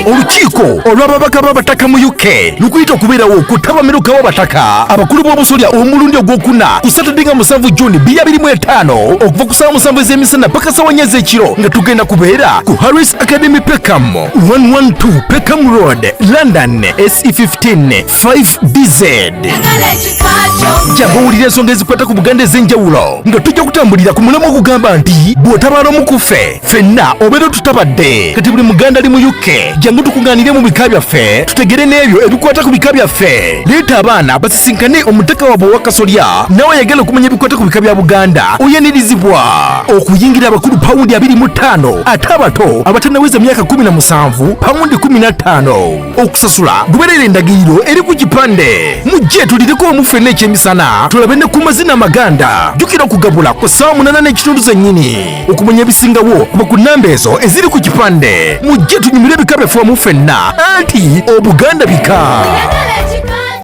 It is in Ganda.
Olukiiko olw'ababaka b'abataka mu UK lukuyita okubeerawo ku ttabamiruka w'abataka abakulu b'obusolya omulundi ogwokuna ku Saturday nga 7 June 2025 okuva ku ssaawa 7 ez'emisana paka ssaawa 4 ez'ekiro nga tugenda kubeera ku Harris Academy Peckham 112 Peckham Road London SE15 5DZ. Jaba owulira ensonga ezikwata ku Buganda ez'enjawulo nga tujja kutambulira ku mulamwa ogugamba nti bw'otabaala omukufe ffenna obeera tutabadde. Kati buli Muganda ali mu UK jangu tukuŋŋaanire mu bika byaffe tutegere n'ebyo ebikwata ku bika byaffe. Leeta abaana basisinkane omutaka waabwe ow'akasolya nawe ayagala okumanya ebikwata ku bika bya Buganda oyanirizibwa. Okuyingira abakulu pawundi 25 ate abato abatannaweza myaka 17 pawundi 15. Okusasula gubeerera endagiriro eri ku kipande. Mujje tulireko omuffenna ekyemisana tulabe ne ku mazina amaganda. Jjukira okugabula ku ssaawa 8:30 zennyini. Okumanya ebisingawo kuba ku nnamba ezo eziri ku kipande. Mujje tunyumire ebika byaffe wamu ffenna anti Obuganda bika.